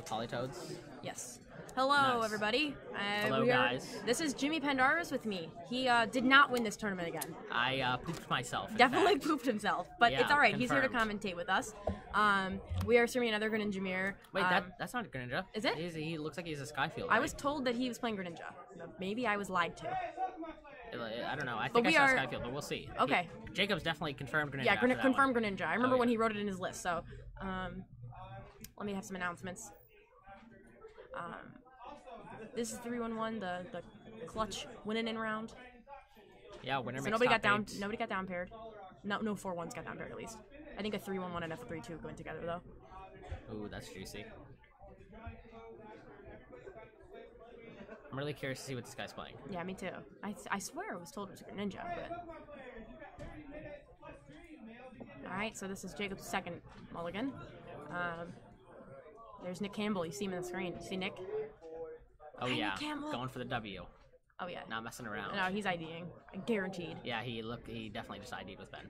Polytoads. Yes. Hello, Nice. everybody. Hello, guys. This is Jimmy Pandaris with me. He did not win this tournament again. I pooped myself. in Definitely fact. pooped himself, but Yeah, it's all right. He's here to confirmed. commentate with us. We are streaming another Greninja mirror. Wait, that's not Greninja. Is it? He looks like he's a Skyfield. I right? was told that he was playing Greninja. Maybe I was lied to. I don't know. I But think we I saw are- Skyfield, but we'll see. Okay. Jacob's definitely confirmed Greninja. Yeah, after that confirm one. Greninja. I remember Oh, when yeah. he wrote it in his list. So, let me have some announcements. This is 3-1-1, the clutch winning in round. Yeah, winner So makes nobody got top down. eight. Nobody got down paired. No 4-1s got down paired at least. I think a 3-1-1 and a 3-2 going together though. Ooh, that's juicy. I'm really curious to see what this guy's playing. Yeah, me too. I swear I was told it was a Greninja, but. Alright, so this is Jacob's second mulligan. There's Nick Campbell. You see him on the screen. You see Nick? Oh Hey, yeah, Campbell. going for the W. Oh yeah. Not messing around. No, he's IDing. Guaranteed. Yeah, he definitely just ID'd with Ben.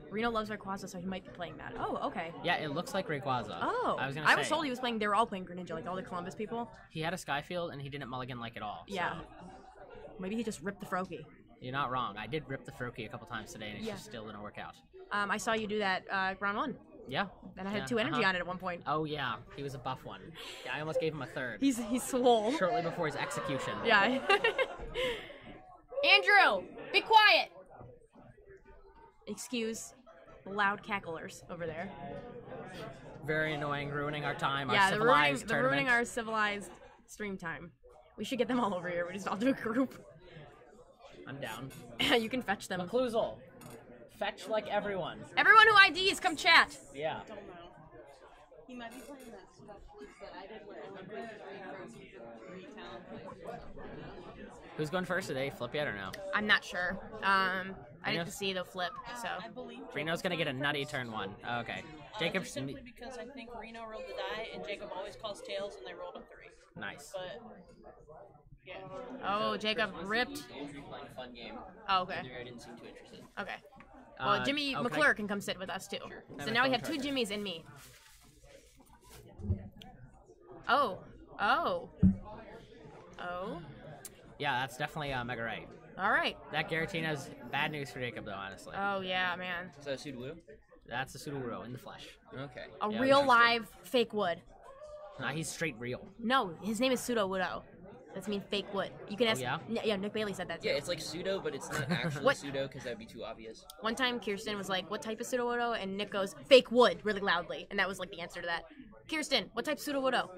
Reno loves Rayquaza, so he might be playing that. Oh, okay. Yeah, it looks like Rayquaza. Oh. I was gonna say. I was told he was playing. They were all playing Greninja, like all the Columbus people. He had a Skyfield and he didn't mulligan like at all. Yeah. So Maybe he just ripped the Froakie. you're not wrong. I did rip the Froakie a couple times today and it Yeah. just still didn't work out. I saw you do that round one. Yeah. And I had Yeah, 2 energy on it at one point. Oh yeah, he was a buff one. Yeah, I almost gave him a third. He's swole. Shortly before his execution. Yeah. Andrew, be quiet. Excuse the loud cacklers over there. Very annoying, ruining our time, Yeah, our they're civilized ruining tournament. our civilized stream time. We should get them all over here. We just all do a group. I'm down. You can fetch them. McClouzal. Fetch like everyone. Everyone who IDs, come chat. Yeah. He might be playing that stuff that I did where it looked like three talent players. Who's going first today? Flip yet or no? I'm not sure. I didn't Reno's- see the flip, so. I believe Reno's gonna get a nutty turn one. Oh, okay. Jacob. just simply because I think Reno rolled the die and Jacob always calls tails and they rolled a 3. Nice. But yeah. Oh, Jacob ripped. Playing a fun game. Oh, okay. I didn't seem too interested. Okay. Well, Jimmy oh, can McClure can come sit with us too. So have now a we have phone 2 charger. Jimmys and me. Oh. Oh. Oh. Yeah, that's definitely Mega Right. All right. That Giratina's bad news for Jacob, though, honestly. Oh yeah, man. Is that a Sudowoodo? That's a Sudowoodo in the flesh. Okay. A Yeah, real interesting. live fake wood. Nah, he's straight real. No, his name is Sudowoodo. That's mean fake wood. You can ask. yeah? Yeah, Nick Bailey said that too. Yeah, it's like pseudo, but it's not actually What? pseudo because that would be too obvious. One time Kirsten was like, "What type of Sudowoodo?" And Nick goes, "Fake wood," really loudly, and that was like the answer to that. Kirsten, what type of Sudowoodo?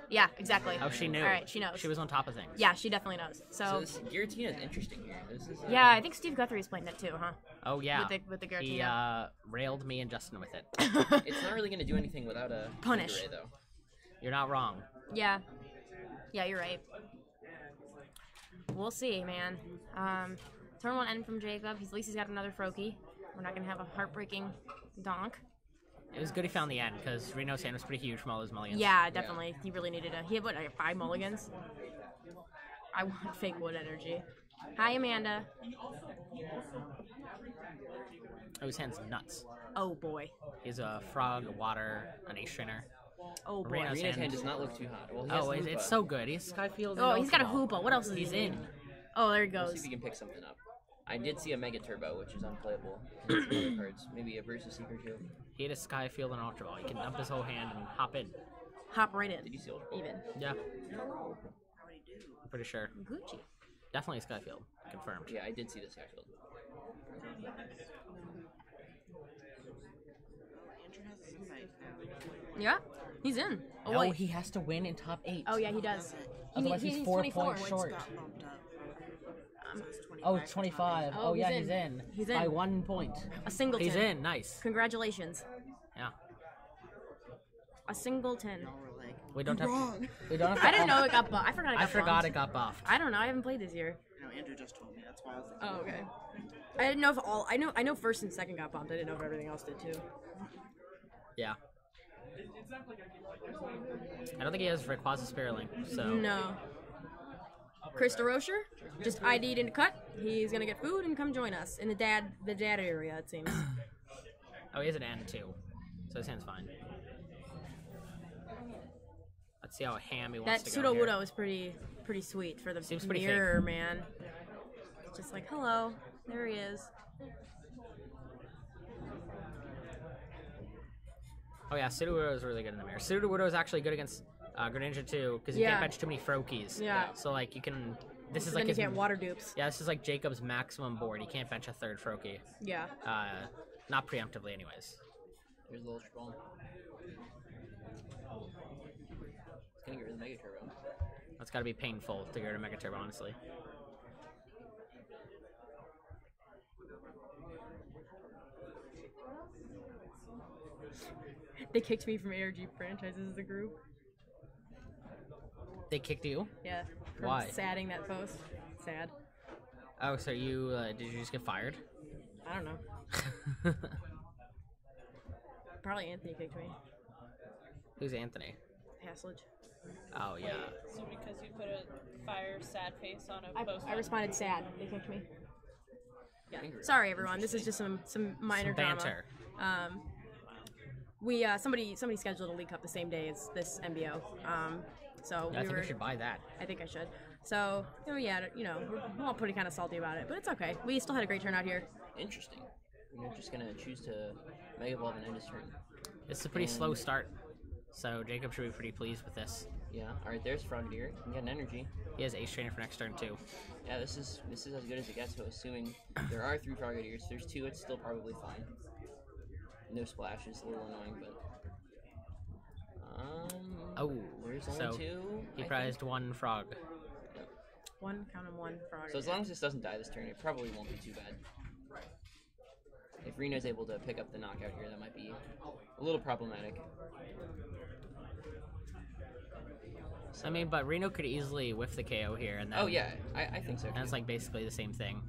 Yeah, exactly. Oh, she knew. All right, she knows. She was on top of things. Yeah, she definitely knows. So So, this Giratina is interesting here. This is yeah, I think Steve Guthrie's playing that too, huh? Oh, yeah. With the He Giratina. railed me and Justin with it. It's not really going to do anything without a Punish. Array, though. You're not wrong. Yeah. Yeah, you're right. We'll see, man. Turn 1 end from Jacob. At least he's got another Froakie. We're not gonna have a heartbreaking donk. It was good he found the end, because Reno's hand was pretty huge from all those mulligans. Yeah, definitely. He really needed a. He had what, like 5 mulligans? I want fake wood energy. Hi, Amanda. Oh, his hand's nuts. Oh boy. He's a frog, a water, an ace trainer. Oh boy. Reno's Reno's hand hand. does not look too hot. Well, he has Oh, it's Lupa. so good. He's Skyfield. Oh, he's got a Ultra Ball. Hoopa. What else is He's he in. Oh, there he We'll see goes. if he can pick something up. I did see a Mega Turbo, which is unplayable. Some other cards. Maybe a Versus Seeker too. He had a Skyfield and Ultra Ball. He can dump his whole hand and hop in. Hop right in. Did you see Ultra Ball? Even. Yeah. I'm pretty sure. Gucci. Definitely a Skyfield. Confirmed. Yeah, I did see the Skyfield. Yeah, he's in. Oh, No, wait. he has to win in top 8. Oh, yeah, he does. Otherwise, he's needs 4 24. points short. Um, Oh, 25. Oh, Oh, yeah, he's he's in. in. He's By in. 1 point. A singleton. He's in. Nice. Congratulations. Yeah. A singleton. We don't have. We don't have. I didn't know it got buffed. I forgot it got I forgot buffed. it got buffed. I don't know. I haven't played this year. No, Andrew just told me. That's why I was like, Oh, okay. I didn't know if all. I know first and second got bumped. I didn't know if everything else did too. Yeah. I don't think he has Rayquaza Spearling, so. No. Chris DeRocher just ID'd into cut. He's gonna get food and come join us in the dad area. It seems. Oh, he has an N too, so his hand's fine. Let's see how ham he That wants to pseudo go here. Wudo is pretty sweet for the Seems pretty mirror, man. It's just like, hello, there he is. Oh yeah, Sudowoodo is really good in the mirror. Sudowoodo is actually good against Greninja too, because you Yeah. can't bench too many Froakies. Yeah. So like you can. This So is then like you his. can't water dupes. Yeah, this is like Jacob's maximum board. He can't bench a third Froakie. Yeah. Not preemptively, anyways. There's a little ball. It's gonna get rid of the Mega Turbo. That's got to be painful to get rid of Mega Turbo, honestly. They kicked me from ARG franchises as a group. They kicked you? Yeah. For Why? sadding that post. Sad. Oh, so you did you just get fired? I don't know. Probably Anthony kicked me. Who's Anthony? Hasslage. Oh yeah. So because you put a fire sad face on a post. I responded sad. They kicked me. Yeah. Angry. Sorry, everyone. This is just some minor Some banter. drama. We somebody scheduled a League Cup the same day as this NBO. So Yeah, I we think were. we should buy that. I think I should. So we're all pretty kind of salty about it, but it's okay. We still had a great turnout here. Interesting. You're just gonna choose to Mega Evolve and end his turn. It's a pretty slow start, so Jacob should be pretty pleased with this. Yeah. All right. There's Frogadier. You can get an energy. He has Ace Trainer for next turn too. Yeah. This is as good as it gets. So assuming there are 3 Frogadiers, there's 2. It's still probably fine. No splash is a little annoying, but. Oh, There's so only 2. he I prized think. 1 frog. One frog. So as long as this doesn't die this turn, it probably won't be too bad. If Reno's able to pick up the knockout here, that might be a little problematic. I mean, but Reno could easily whiff the KO here, and then Oh yeah, I think so. and it's like basically the same thing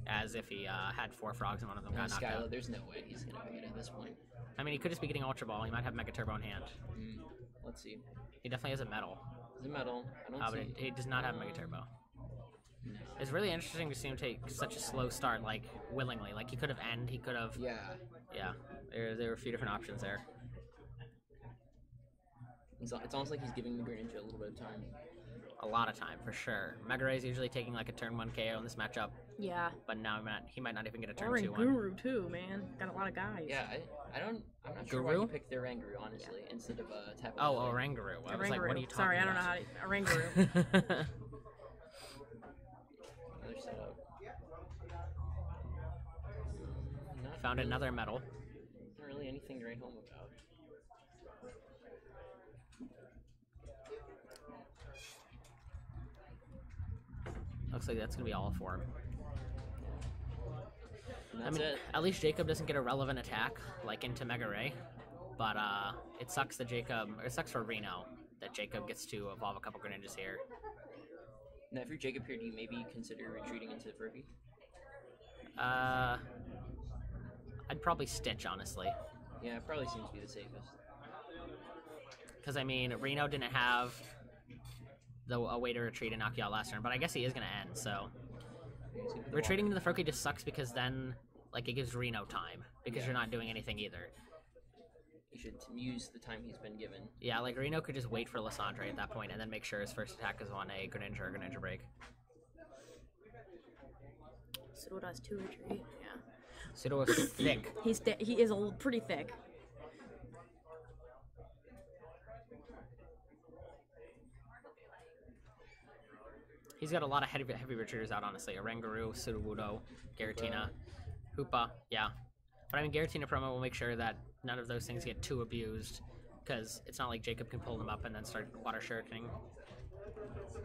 as if he had 4 frogs and one of them got knocked Skyla, out. there's no way he's gonna pick it at this point. I mean, he could just be getting Ultra Ball. He might have Mega Turbo in hand. Let's see. He definitely has a Metal, Is it metal? I don't but see. he does not have Mega Turbo. It's really interesting to see him take such a slow start, like willingly. Like he could have end, he could have. Yeah. Yeah, there were a few different options there. It's almost like he's giving the Greninja a little bit of time. A lot of time for sure. Mega Ray is usually taking like a turn 1 KO in this matchup, Yeah. but now he might not even get a turn Or in 2 one. Guru too, man. Got a lot of guys. Yeah, I'm not sure why Guru? you picked their Rangaroo, honestly, instead of Tapu. Oh, Oranguru. I was like, what are you talking Sorry, I don't know about? how to. Oranguru. Another setup. Not Found really, another Metal. Not really anything to write home about. Looks like that's gonna be all for him. And I that's mean, it. at least Jacob doesn't get a relevant attack like into Mega Ray, but it sucks that it sucks for Reno that Jacob gets to evolve a couple Greninjas here. Now, if you're Jacob here, do you maybe consider retreating into Furby? I'd probably Stitch, honestly, Yeah, it probably seems to be the safest. because I mean Reno didn't have a way to retreat and knock you out last turn, but I guess he is gonna end. So retreating into the Froakie just sucks because then like it gives Reno time because you're not doing anything either. You should use the time he's been given. Yeah, like Reno could just wait for Lysandre at that point and then make sure his first attack is on a Greninja or Greninja Break. Pseudo does 2 retreat. Yeah. Pseudo is thick. He is pretty thick. He's got a lot of heavy retreaters out, honestly. Oranguru, Sudowoodo, Giratina, Hoopa, yeah. But I mean, Giratina promo will make sure that none of those things get too abused, because it's not like Jacob can pull them up and then start water shurikening.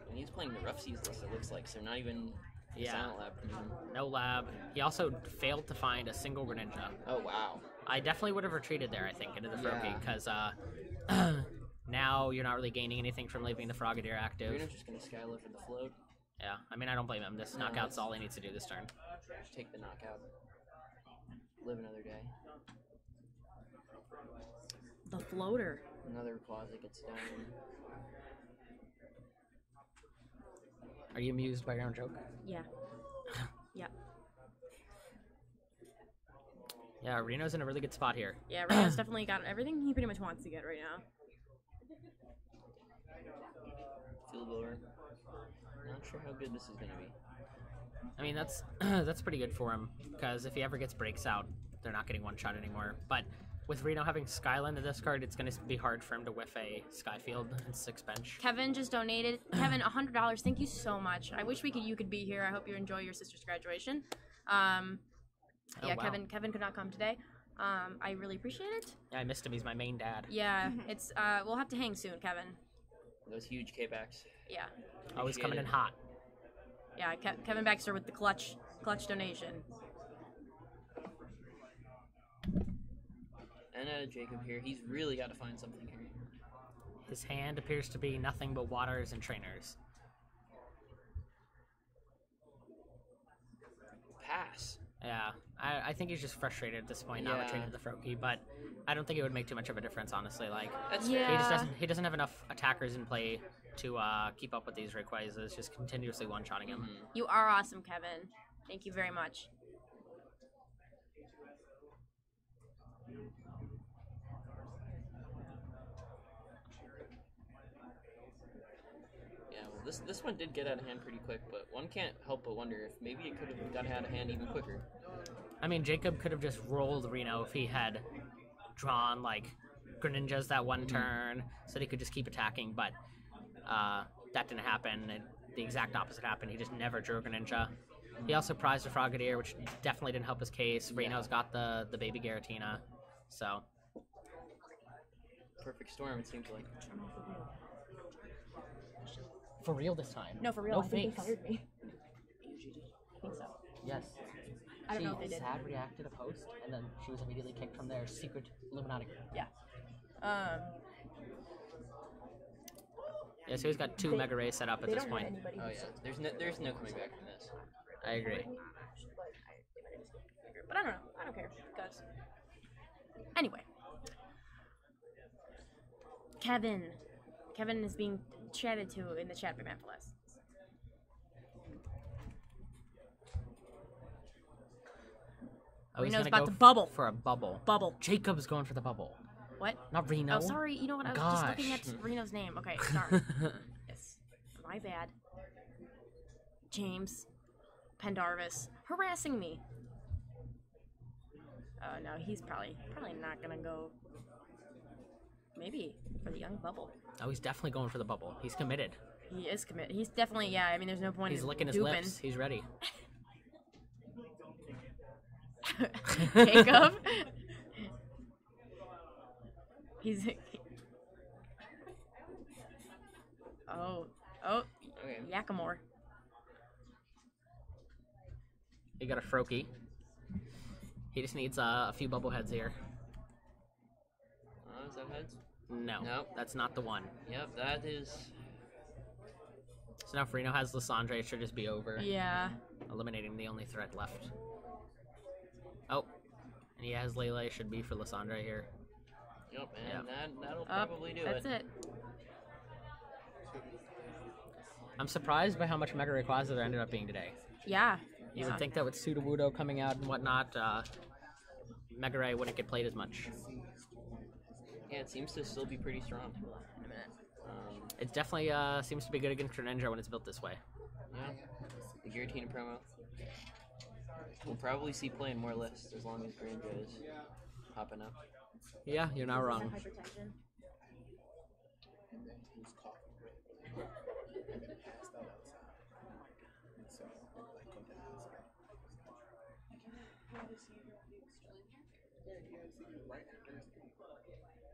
And he's playing the Rough Seas list, it looks like, so not even the Yeah. Silent Lab from him. No lab. He also failed to find a single Greninja. Oh, wow. I definitely would have retreated there, I think, into the Froakie, Yeah. because now you're not really gaining anything from leaving the Frogadier active. Reno's just gonna Skyla for the float. Yeah, I mean, I don't blame him. This knockout's all he needs to do this turn. Just take the knockout. Live another day. The floater. Another closet gets down. Are you amused by your own joke? Yeah. Yeah. Yeah, Reno's in a really good spot here. Yeah, Reno's definitely got everything he pretty much wants to get right now. Field blower. Not sure how good this is gonna be. I mean, that's that's pretty good for him, because if he ever gets breaks out, they're not getting one shot anymore. But with Reno having Skyline in this card, it's going to be hard for him to whiff a Skyfield and 6 bench. Kevin just donated. Kevin, $100. Thank you so much. I wish you could be here. I hope you enjoy your sister's graduation. Yeah, wow. Kevin could not come today. I really appreciate it. Yeah, I missed him. He's my main dad. Yeah, it's we'll have to hang soon, Kevin. Those huge K-backs. Yeah. Oh, he's coming in it. hot. Yeah, Kevin Baxter with the clutch donation. And Jacob here. He's really got to find something here. His hand appears to be nothing but waters and trainers. Pass. Yeah, I think he's just frustrated at this point, not Yeah. training the Froakie, but I don't think it would make too much of a difference, honestly. Like, That's Yeah. he doesn't have enough attackers in play to keep up with these Rayquazas, just continuously one-shotting him. fair. You are awesome, Kevin. Thank you very much. Yeah, well, this one did get out of hand pretty quick, but one can't help but wonder if maybe it could have got out of hand even quicker. I mean, Jacob could have just rolled Reno if he had drawn, like, Greninjas that one turn, so that he could just keep attacking, but that didn't happen. The exact opposite happened. He just never drew a Greninja. He also prized a Frogadier, which definitely didn't help his case. Reno's got the baby Giratina, so... Perfect storm, it seems like. For real this time. No, for real. No I think fakes. they fired me. I think so. Yes. I don't know if they did. Sad reacted a post, and then she was immediately kicked from their secret Illuminati group. Yeah. Yeah, so he's got 2 Mega Rays set up at this point. Oh yeah, there's no coming back from this. I agree. But I don't know. I don't care because. Anyway, Kevin is being chatted to in the chat by Mamphaless. Oh, he's Reno's gonna about go to bubble. for a bubble. Bubble. Jacob's going for the bubble. What? Not Reno. Oh, sorry. You know what? I was just looking at Reno's name. Okay, sorry. Yes. My bad. James Pendarvis harassing me. Oh no, he's probably not gonna go. Maybe for the young bubble. Oh, he's definitely going for the bubble. He's committed. He is committed. He's definitely, yeah. I mean, there's no point He's in licking his duping. lips. He's ready. Jacob. He's. Oh, Okay. Yakimore. He got a Froakie. He just needs a few bubble heads here. Is that heads? No, Nope. that's not the one. Yep, that is. So now if Reno has Lysandre, it should just be over. Yeah. Eliminating the only threat left. Oh, and he has Lele, should be for Lysandre here. Yep, and that'll Oh, probably do that's it. I'm surprised by how much Mega Rayquaza there ended up being today. Yeah. You would think that with Sudowoodo coming out and whatnot, Mega Ray wouldn't get played as much. Yeah, it seems to still be pretty strong. It definitely seems to be good against Greninja when it's built this way. Yeah, the Giratina promo. We'll probably see play in more lists as long as Greninja is popping up. Yeah, you're not wrong. Hypertension.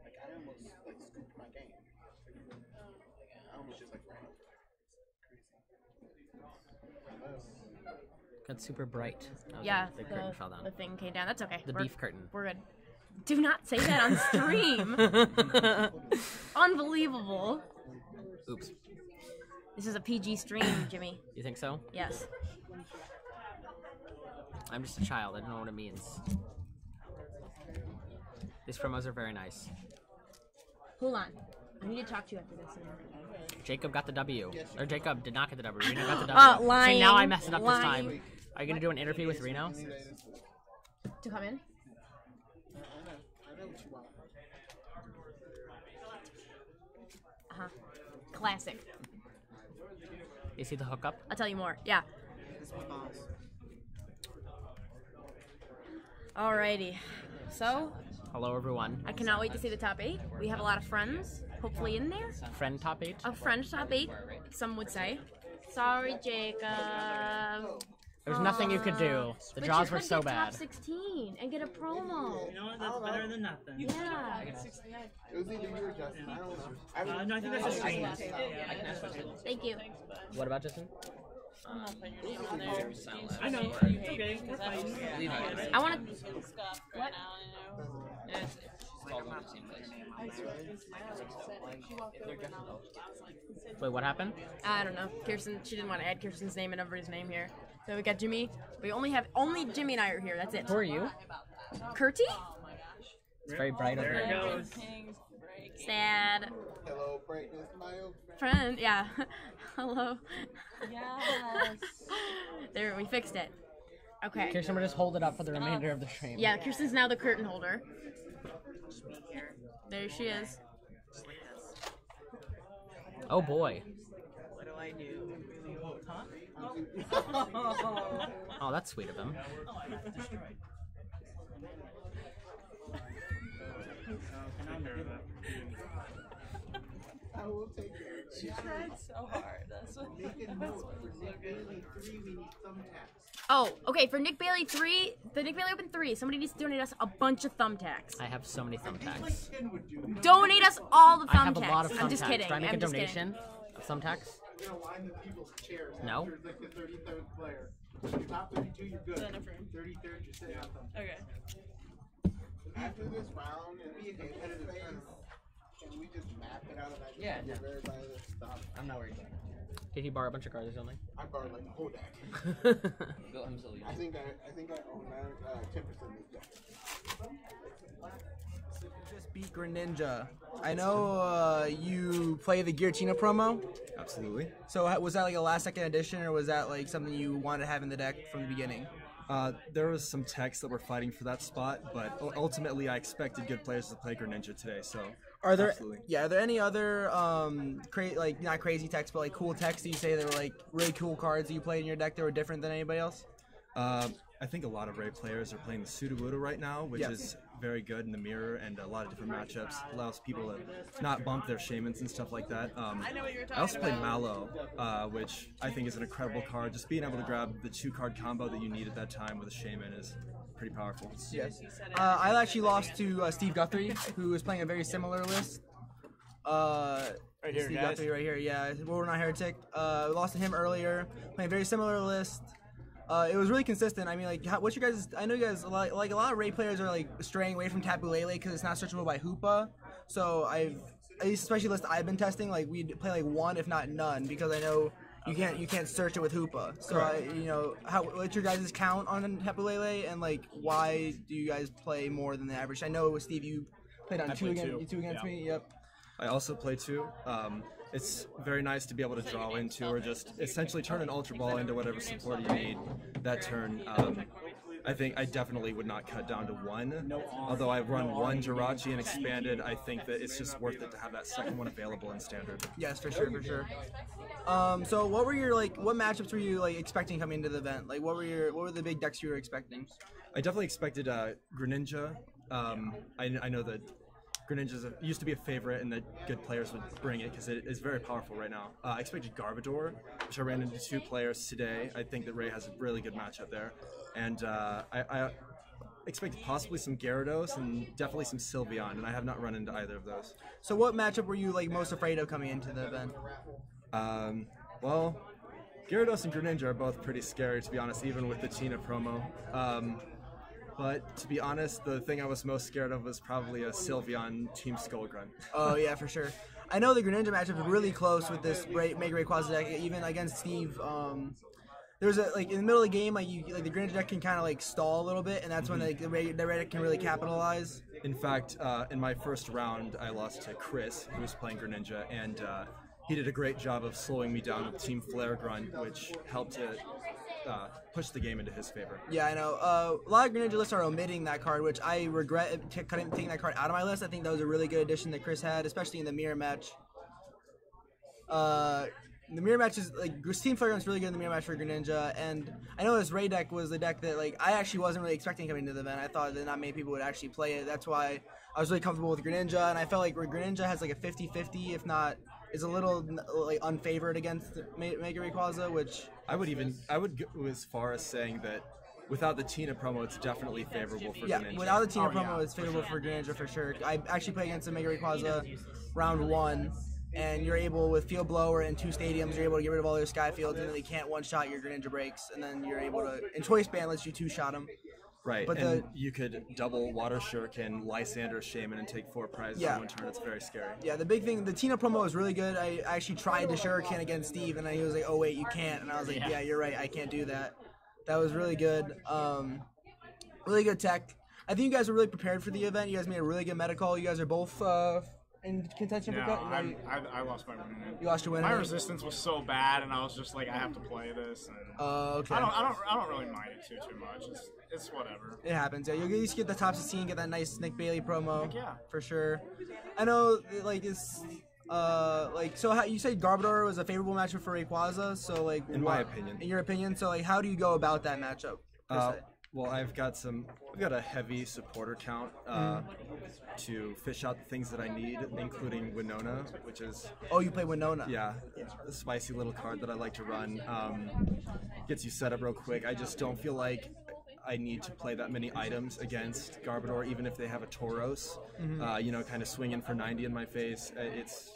Like I almost like scooped my game. I almost just like ran over. Got super bright. That was Yeah, the curtain fell down. the thing came down. That's okay. The beef curtain. We're good. Do not say that on stream. Unbelievable. Oops. This is a PG stream, Jimmy. You think so? Yes. I'm just a child. I don't know what it means. These promos are very nice. Hold on. I need to talk to you after this. Jacob got the W. Or Jacob did not get the W. Reno got the W. Lying. See, now I messed it up this Lying. time. Are you going to do an interview with Reno? To come in? I know what you want. Uh-huh. Classic. You see the hookup? I'll tell you more. Yeah. This was boss. Alrighty. So, Hello, everyone. I cannot wait to see the top 8. We have a lot of friends, hopefully in there. Friend top 8. A friend top 8, some would say. Sorry, Jacob. There's nothing you could do. The But draws you were could so get bad. top 16 and get a promo. You know what? That's better than nothing. Yeah. It was either you or Justin. I don't know. No, I think that's a stream. I can ask questions. Thank you. What about Justin? I'm not putting your name on there. I know. Okay, we're fine. Leave it. I want to. Stuff right now, you know. Yeah, it's all going to the same place. Wait, what happened? I don't know. Kirsten, she didn't want to add Kirsten's name and everybody's name here. So we got Jimmy. We only Jimmy and I are here. That's it. Who are you? Kurtie? It's very bright over There it there. goes. King's break. Sad. Hello, brightness, my old Friend. Yeah. Hello. Yes. There, we fixed it. Okay. Kirsten will just hold it up for the remainder of the stream. Yeah, Kirsten's now the curtain holder. There she is. Oh boy. What do I do? Oh, that's sweet of him. I will take it. She tried so hard. That's what. Make a note for Nick Bailey 3, we need thumbtacks. Oh, okay. For Nick Bailey 3, the Nick Bailey Open 3, somebody needs to donate us a bunch of thumbtacks. I have so many thumbtacks. Ken would do this. Donate us all the thumbtacks. I have a lot of thumbtacks. I'm just kidding. Do I make I'm a just kidding. donation of thumbtacks? You're gonna line the people's chairs. No. After, like the 33rd player. If you're top 32, you're good. Jennifer. 33rd, you're sitting on them. Okay. After this round, and be a competitive tournament, can we just map it out of that? Yeah, no. Where everybody stop. I'm not worried about it. Did he borrow a bunch of cards or something? I borrowed like the whole deck. Built him so I think I own 10% of this deck. Just beat Greninja. I know you play the Giratina promo. Absolutely. So was that like a last second addition, or was that like something you wanted to have in the deck from the beginning? There was some techs that were fighting for that spot, but ultimately I expected good players to play Greninja today, so Are there absolutely. are there any other like not crazy techs but like cool techs that you say that were like really cool cards that you played in your deck that were different than anybody else? I think a lot of Ray players are playing the Sudowoodo right now, which Yes. is very good in the mirror and a lot of different matchups. Allows people to not bump their Shamans and stuff like that. I also play Mallow, which I think is an incredible card. Just being able to grab the 2-card combo that you need at that time with a Shaman is pretty powerful. Yes. I actually lost to Steve Guthrie, who was playing a very similar list. Right here, Steve guys. Guthrie right here, yeah. We're not Heretic. Lost to him earlier, playing a very similar list. It was really consistent. I mean, like, what's your guys? I know you guys like a lot of Ray players are like straying away from Tapu Lele because it's not searchable by Hoopa. So at least especially list I've been testing, like we'd play like one if not none because I know you can't search it with Hoopa. So what's your guys' count on Tapu Lele and like why do you guys play more than the average? I know Steve, you played on two against Yeah. me. Yep. I also play 2. It's very nice to be able to draw into or just essentially turn an Ultra Ball into whatever support you need that turn. I think I definitely would not cut down to 1. Although I've run 1 Jirachi and expanded, I think that it's just worth it to have that second one available in Standard. Yes, for sure. So what matchups were you like expecting coming into the event? Like what were the big decks you were expecting? I definitely expected Greninja. I know that Greninja used to be a favorite and that good players would bring it because it is very powerful right now. I expected Garbodor, which I ran into 2 players today. I think that Ray has a really good matchup there. And I expected possibly some Gyarados and definitely some Sylveon, and I have not run into either of those. So what matchup were you like most afraid of coming into the event? Well, Gyarados and Greninja are both pretty scary, to be honest, even with the Tina promo. But to be honest, the thing I was most scared of was probably a Sylveon Team Skullgrunt. Oh yeah, for sure. I know the Greninja matchup is really close with this Mega Rayquaza deck, even against Steve. There's in the middle of the game, like the Greninja deck can kind of like stall a little bit, and that's when the red deck can really capitalize. In fact, in my first round, I lost to Chris, who was playing Greninja, and he did a great job of slowing me down with Team Flare Grunt, which helped to push the game into his favor. Yeah, I know. A lot of Greninja lists are omitting that card, which I regret taking that card out of my list. I think that was a really good addition that Chris had, especially in the mirror match. the mirror match is like Team Flagrant's really good in the mirror match for Greninja, and I know this Ray deck was the deck that like I actually wasn't really expecting coming to the event. I thought that not many people would actually play it. That's why I was really comfortable with Greninja, and I felt like Greninja has like a 50-50, if not is a little like unfavored against Mega Rayquaza, which I would go as far as saying that without the Tina promo, it's definitely favorable for yeah, Greninja. without the Tina promo, it's favorable for Greninja for sure. I actually played against the Mega Rayquaza round 1. And you're able, with Field Blower and 2 stadiums, you're able to get rid of all their Sky Fields, and then they can't one-shot your Greninja breaks, and then you're able to, and Choice Band lets you 2-shot them. Right, But and you could double Water Shuriken, Lysander, Shaman, and take 4 prizes in one turn. It's very scary. Yeah, the big thing, the Tina promo is really good. I actually tried the Shuriken against Steve, and he was like, oh wait, you can't. And I was like, yeah, you're right, I can't do that. That was really good. Really good tech. I think you guys were really prepared for the event. You guys made a really good meta call. You guys are both in contention for cut. I lost my win. You lost your win. My resistance was so bad, and I was just like, I have to play this. And okay. I don't really mind it too much. It's whatever. It happens. Yeah, you'll at least get the top 16, get that nice Nick Bailey promo. Yeah. For sure. I know, like it's. So how, you said Garbodor was a favorable matchup for Rayquaza, so like in my opinion. In your opinion, so like how do you go about that matchup? Well, I've got a heavy supporter count to fish out the things that I need, including Winona, which is... Oh, you play Winona? Yeah, a spicy little card that I like to run. Gets you set up real quick. I just don't feel like I need to play that many items against Garbodor, even if they have a Tauros. Kind of swinging for 90 in my face. It's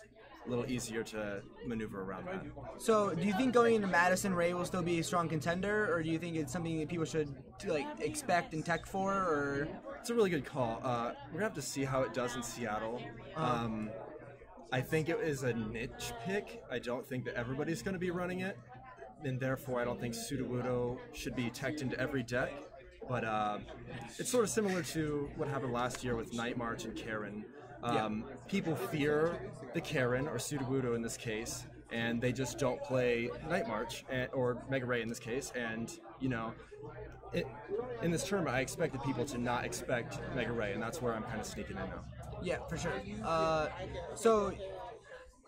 a little easier to maneuver around that. So, do you think going into Madison, Ray will still be a strong contender, or do you think it's something that people should like expect and tech for? Or it's a really good call. We're gonna have to see how it does in Seattle. I think it is a niche pick. I don't think that everybody's going to be running it, and therefore I don't think Sudowoodo should be teched into every deck. But it's sort of similar to what happened last year with Night March and Karen. People fear the Karen, or Sudowoodo in this case, and they just don't play Night March, or Mega Ray in this case, and, in this tournament I expected people to not expect Mega Ray, and that's where I'm kind of sneaking in now. Yeah, for sure. So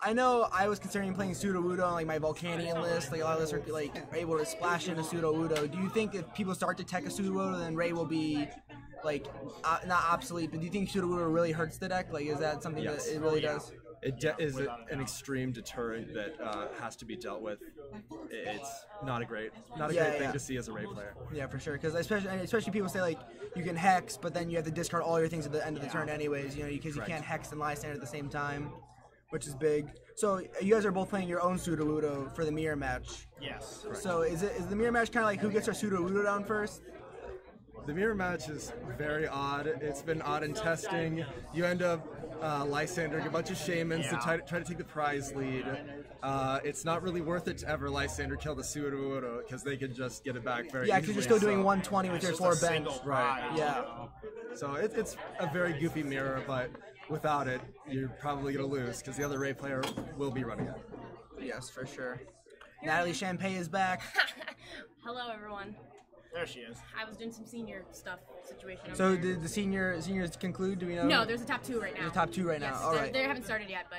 I know I was considering playing Sudowoodo on like my Volcanion list. Like a lot of us are like able to splash into Sudowoodo. Do you think if people start to tech a Sudowoodo, then Ray will be like not obsolete? But do you think Sudowoodo really hurts the deck? Like, is that something that it really does? It is an extreme deterrent that has to be dealt with. It's not a great thing to see as a Ray player. Yeah, for sure. Because especially people say like you can hex, but then you have to discard all your things at the end of the turn anyways. Because you can't hex and Lysander at the same time, which is big. So you guys are both playing your own Sudowoodo for the mirror match. Yes. Correct. So is the mirror match kind of like who gets our Sudowoodo down first? The mirror match is very odd. It's been odd in testing. You end up Lysandering a bunch of Shamans to try to take the prize lead. It's not really worth it to ever Lysander kill the Sudowoodo because they can just get it back very easily. Yeah, because you're still doing 120 with your 4 bench. Right. Yeah. So it's a very goofy mirror, but without it, you're probably going to lose because the other Ray player will be running it. Yes, for sure. Natalie Champagne is back. Hello, everyone. There she is. I was doing some senior stuff situation. So did the seniors conclude? Do we know? No, there's a top 2 right now. There's a top 2 right now. All right. They haven't started yet, but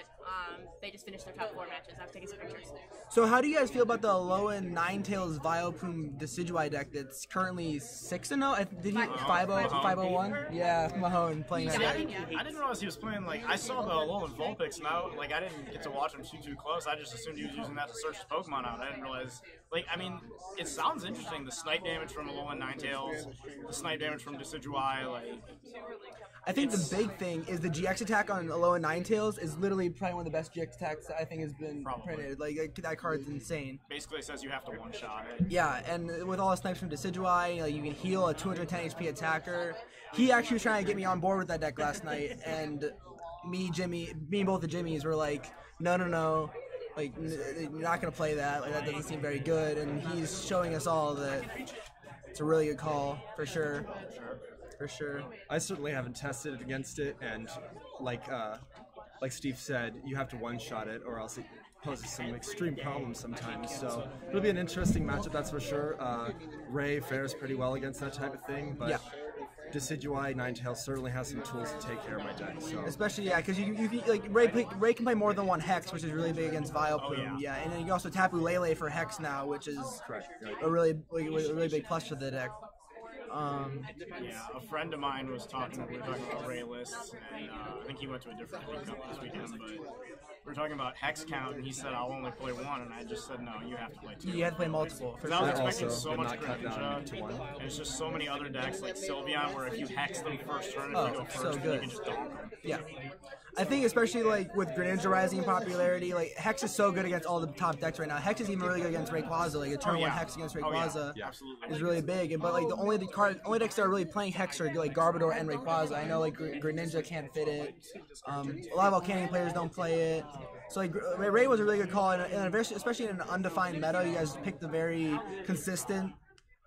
they just finished their top 4 matches. I was taking some pictures. So how do you guys feel about the Alolan Ninetales Vileplume Decidueye deck that's currently 6-0? Did he 501? Yeah, Mahone playing that deck. I didn't realize he was playing, like, I saw the Alolan Vulpix, and I didn't get to watch him too close. I just assumed he was using that to search his Pokemon out. I didn't realize, like, I mean, it sounds interesting, the snipe damage from Alolan Ninetales, the snipe damage from Decidueye, like... I think the big thing is the GX attack on Alolan Ninetales is literally probably one of the best GX attacks that I think has been printed. Like that card's insane. Basically it says you have to one-shot it. Yeah, and with all the snipes from Decidueye, like, you can heal a 210 HP attacker. He actually was trying to get me on board with that deck last night, and me and both the Jimmies were like, no. Like, you're not going to play that. Like, that doesn't seem very good. And he's showing us all that it's a really good call, for sure. For sure. I certainly haven't tested it against it, and like Steve said, you have to one-shot it, or else it poses some extreme problems sometimes. So it'll be an interesting matchup, that's for sure. Ray fares pretty well against that type of thing, but Decidueye Ninetales certainly has some tools to take care of my deck. So Especially, yeah, because you can, like Ray can play more than one Hex, which is really big against Vileplume. Yeah, and then you can also Tapu Lele for Hex now, which is a really big plus for the deck. Yeah, a friend of mine was talking. We were talking about Ray lists, and I think he went to a different League Cup this weekend. But we were talking about hex count, and he said I'll only play one, and I just said no, you have to play two. You have to play multiple. Because I was expecting so much Greninja, and it's just so many other decks like Sylveon, where if you hex them first turn, if you go first, so good. you can just donk them. Yeah. I think especially like with Greninja rising in popularity, like Hex is so good against all the top decks right now. Hex is even really good against Rayquaza. Like a turn one Hex against Rayquaza is really big. But like the only decks that are really playing Hex are like Garbodor and Rayquaza. I know like Greninja can't fit it. A lot of Volcanion players don't play it. So like Ray was a really good call, and especially in an undefined meta, you guys picked a very consistent,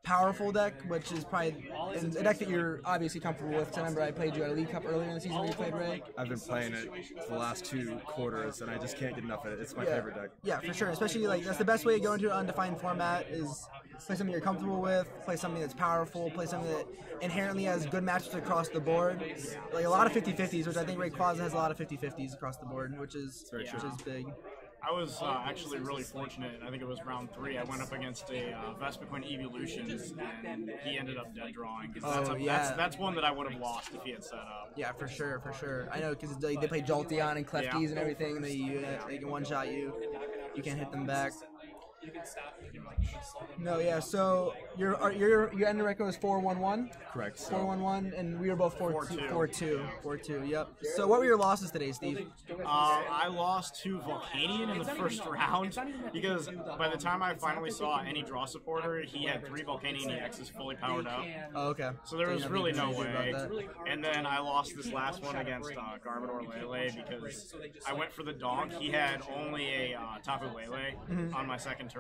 powerful deck, which is probably a deck that you're obviously comfortable with. I remember I played you at a League Cup earlier in the season when you played Ray. I've been playing it for the last 2 quarters, and I just can't get enough of it. It's my favorite deck. Yeah, for sure. Especially like that's the best way to go into an undefined format is play something you're comfortable with, play something that's powerful, play something that inherently has good matchups across the board. Like a lot of 50-50s, which I think Rayquaza has a lot of 50-50s across the board, which is big. I was actually really fortunate. I think it was round 3. I went up against a Vespiquen Evolutions, and he ended up dead drawing. That's one that I would have lost if he had set up. Yeah, for sure, for sure. I know because they play Jolteon and Klefkies and everything. They can one-shot you. You can't hit them back. No, yeah. So your end record was 4-1-1. Correct. 4-1-1, and we were both 4-2. Yep. So what were your losses today, Steve? I lost to Volcanion in the first round because by the time I finally saw any draw supporter, he had 3 Volcanion EXs fully powered up. Oh, okay. So there was really no way. And then I lost this last one against Garbodor Lele because I went for the donk. He had only a Tapu Lele on my second turn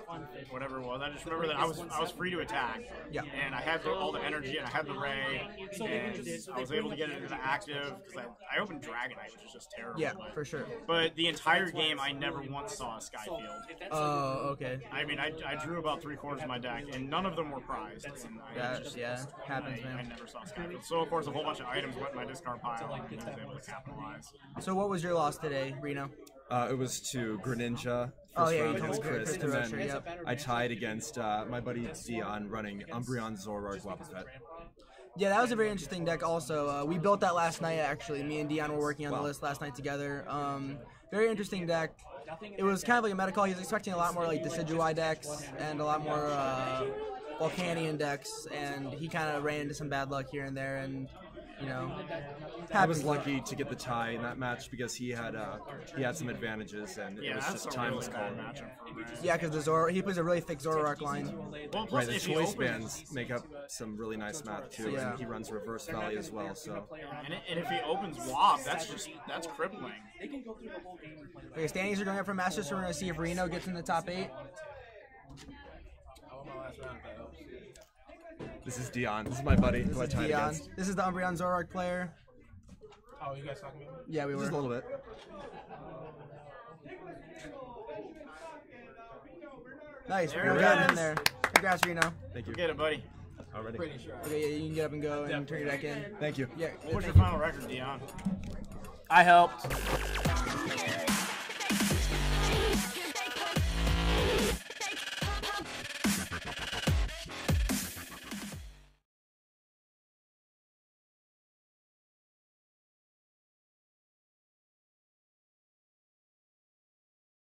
or whatever it was. I just remember that I was free to attack. Yeah. And I had all the energy and I had the Ray and I was able to get it into active because I opened Dragonite, which is just terrible. Yeah, for sure. But the entire game, I never once saw a Skyfield. Oh, okay. I mean, I drew about 3/4 of my deck, and none of them were prized. And Happens, man. I never saw Skyfield. So, of course, a whole bunch of items went in my discard pile, and I was able to capitalize. So what was your loss today, Reno? It was to Greninja. Oh, yeah, round you against told me Chris, Chris, and then yep. I tied against my buddy Dion running Umbreon, Zoroark, Wobbuffet. Yeah, that was a very interesting deck also. We built that last night, actually. Me and Dion were working on the list last night together. Very interesting deck. It was kind of like a meta call. He was expecting a lot more like Decidueye decks and a lot more Volcanion decks, and he kind of ran into some bad luck here and there, and you know, I was lucky to get the tie in that match because he had some advantages, and it was just time was called. Yeah, because he plays a really thick Zoroark line. Well, right, the choice bands make up some really nice math too, and he runs Reverse Valley as well. So, and if he opens Wob, that's crippling. Okay, standings are going up for Masters, so we're going to see if Reno gets in the top 8. this is Dion. This is my buddy who I tied Dion. against. This is the Umbreon Zoroark player. Oh, you guys talking about? Yeah, we were. Just a little bit. Nice, There Reno it got in is. there. Congrats, Reno. Thank you. Get it, buddy. Already. Pretty sure. Okay, yeah, you can get up and go and turn your deck in. Thank you. Yeah. What's your final record, Dion? I helped.